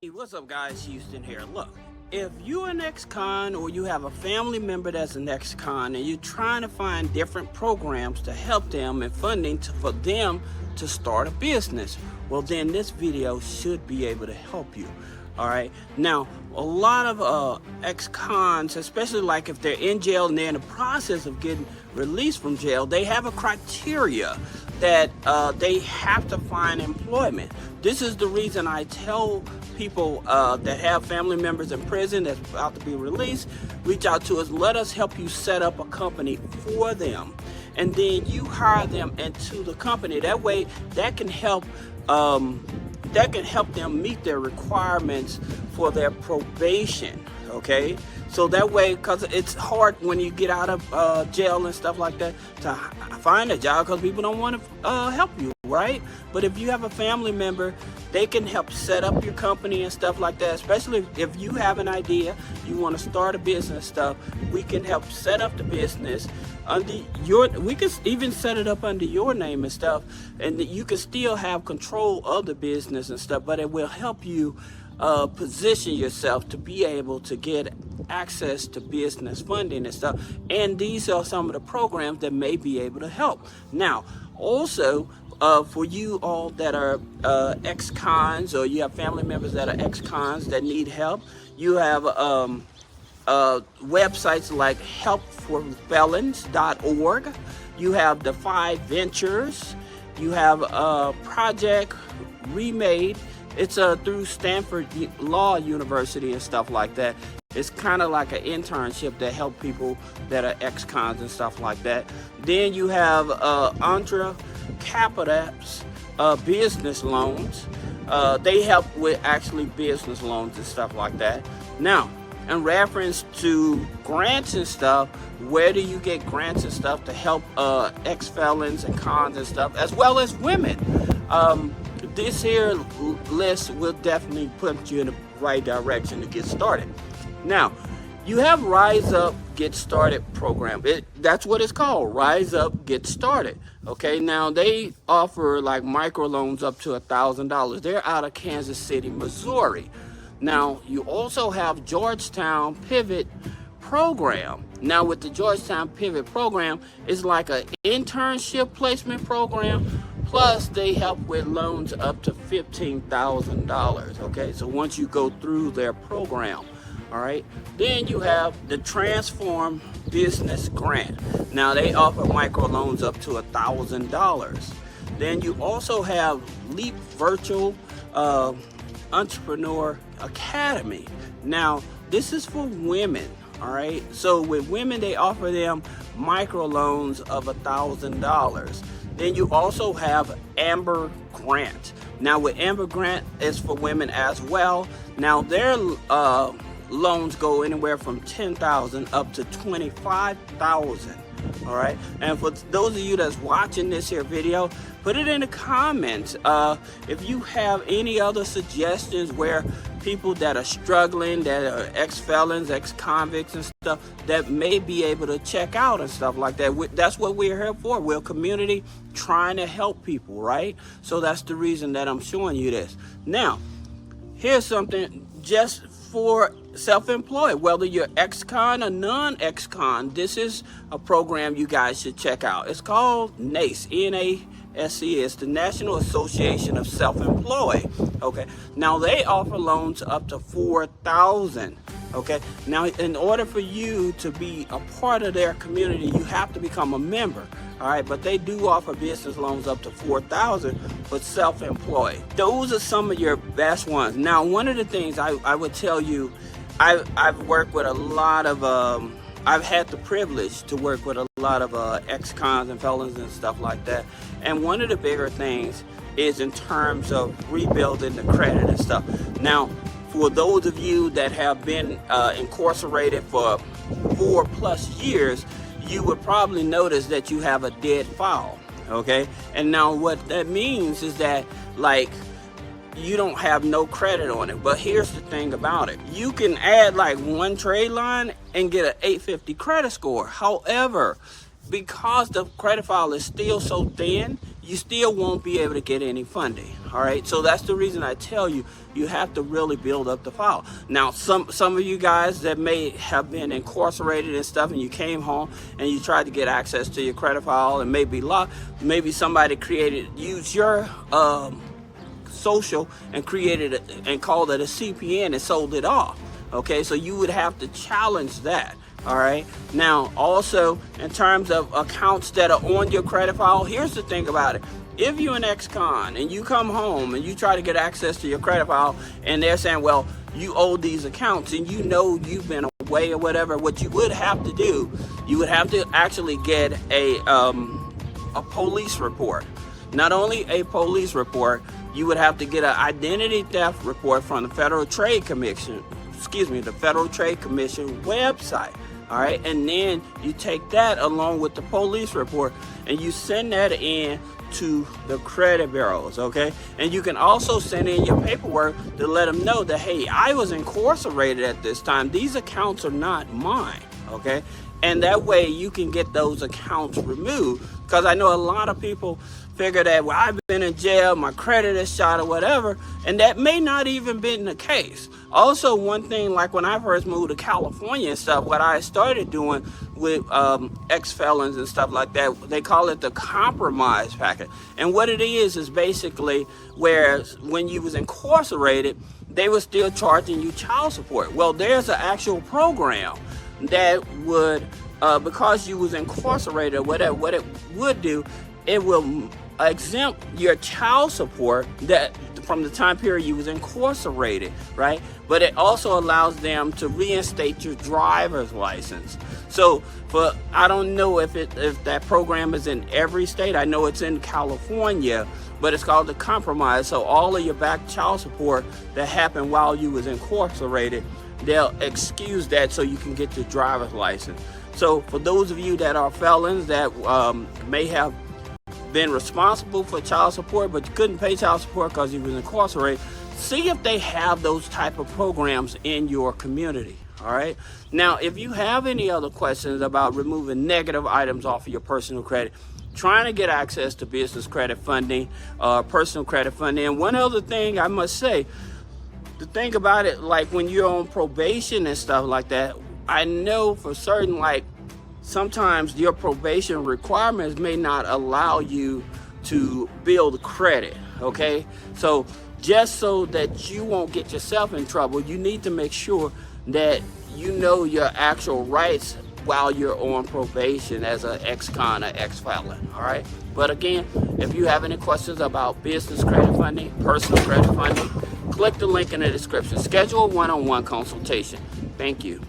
Hey, what's up guys, Houston here. Look, if you're an ex-con or you have a family member that's an ex-con and you're trying to find different programs to help them and funding for them to start a business, well then this video should be able to help you. All right, now a lot of ex-cons, especially like if they're in jail and they're in the process of getting released from jail, they have a criteria that they have to find employment. This is the reason I tell people that have family members in prison that's about to be released, reach out to us, let us help you set up a company for them, and then you hire them into the company. That way that can help them meet their requirements for their probation. Okay, so that way, because it's hard when you get out of jail and stuff like that to find a job, because people don't want to help you, right? But if you have a family member, they can help set up your company and stuff like that. Especially if you have an idea, you want to start a business stuff, we can help set up the business under your, we can even set it up under your name and stuff, and you can still have control of the business and stuff, but it will help you position yourself to be able to get access to business funding and stuff. And these are some of the programs that may be able to help. Now, also, for you all that are ex-cons, or you have family members that are ex-cons that need help, you have websites like helpforfelons.org. You have Defy Ventures. You have Project Remade. It's through Stanford Law University and stuff like that. It's kind of like an internship that help people that are ex-cons and stuff like that. Then you have Entre Capital's business loans. They help with actually business loans and stuff like that. Now, in reference to grants and stuff, where do you get grants and stuff to help ex-felons and cons and stuff, as well as women? This here list will definitely put you in the right direction to get started. Now, you have Rise Up Get Started program. That's what it's called, Rise Up Get Started. Okay, now they offer like microloans up to $1,000. They're out of Kansas City, Missouri. Now, you also have Georgetown Pivot Program. Now, with the Georgetown Pivot Program, it's like an internship placement program. Plus, they help with loans up to $15,000. Okay, so once you go through their program, all right. Then you have the Transform Business Grant. Now, they offer microloans up to $1,000. Then you also have Leap Virtual Entrepreneur Academy. Now, this is for women. All right. So with women, they offer them microloans of $1,000. Then you also have Amber Grant. Now with Amber Grant, it's for women as well. Now their loans go anywhere from $10,000 up to $25,000. All right. And for those of you that's watching this here video, put it in the comments if you have any other suggestions where people that are struggling, that are ex-felons, ex-convicts and stuff, that may be able to check out and stuff like that. That's what we're here for. We're a community trying to help people, right? So that's the reason that I'm showing you this. Now, here's something just for self-employed, whether you're ex-con or non-ex-con. This is a program you guys should check out. It's called NACE, N-A-S-E. It's the National Association of Self-Employed. Okay, now they offer loans up to $4,000. Okay, now in order for you to be a part of their community, you have to become a member. All right, but they do offer business loans up to $4,000 for self-employed. Those are some of your best ones. Now, one of the things I would tell you, I've worked with a lot of, I've had the privilege to work with a lot of ex-cons and felons and stuff like that. And one of the bigger things is in terms of rebuilding the credit and stuff. Now, for those of you that have been incarcerated for 4+ years, you would probably notice that you have a dead file. Okay, and now what that means is that, like, you don't have no credit on it. But here's the thing about it. You can add like one trade line and get an 850 credit score. However, because the credit file is still so thin, you still won't be able to get any funding. All right, so that's the reason I tell you, you have to really build up the file. Now, some of you guys that may have been incarcerated and stuff, and you came home and you tried to get access to your credit file, and maybe somebody used your social and created it and called it a CPN and sold it off. Okay, so you would have to challenge that. All right, now also in terms of accounts that are on your credit file, here's the thing about it. If you're an ex-con and you come home and you try to get access to your credit file and they're saying, well, you owe these accounts, and you know you've been away or whatever, what you would have to do, you would have to actually get a police report. Not only a police report, you would have to get an identity theft report from the Federal Trade Commission, the Federal Trade Commission website. All right, and then you take that along with the police report and you send that in to the credit bureaus, okay? And you can also send in your paperwork to let them know that, hey, I was incarcerated at this time. These accounts are not mine, okay? And that way you can get those accounts removed, because I know a lot of people figure that, well, I've been in jail, my credit is shot or whatever, and that may not even been the case. Also, one thing, like when I first moved to California and stuff, what I started doing with ex-felons and stuff like that, they call it the compromise packet. And what it is basically where when you was incarcerated, they were still charging you child support. Well, there's an actual program that would, because you was incarcerated or whatever, what it would do, it will exempt your child support that from the time period you was incarcerated, right? But it also allows them to reinstate your driver's license. So I don't know if that program is in every state. I know it's in California, but it's called the compromise. So all of your back child support that happened while you was incarcerated, they'll excuse that so you can get your driver's license. So for those of you that are felons that may have been responsible for child support, but you couldn't pay child support because you was incarcerated, see if they have those type of programs in your community. All right. Now, if you have any other questions about removing negative items off of your personal credit, trying to get access to business credit funding, personal credit funding, and one other thing I must say, the thing about it, like when you're on probation and stuff like that, I know for certain, like, sometimes your probation requirements may not allow you to build credit, okay? So just so that you won't get yourself in trouble, you need to make sure that you know your actual rights while you're on probation as an ex-con or ex-felon, all right? But again, if you have any questions about business credit funding, personal credit funding, click the link in the description. Schedule a one-on-one consultation. Thank you.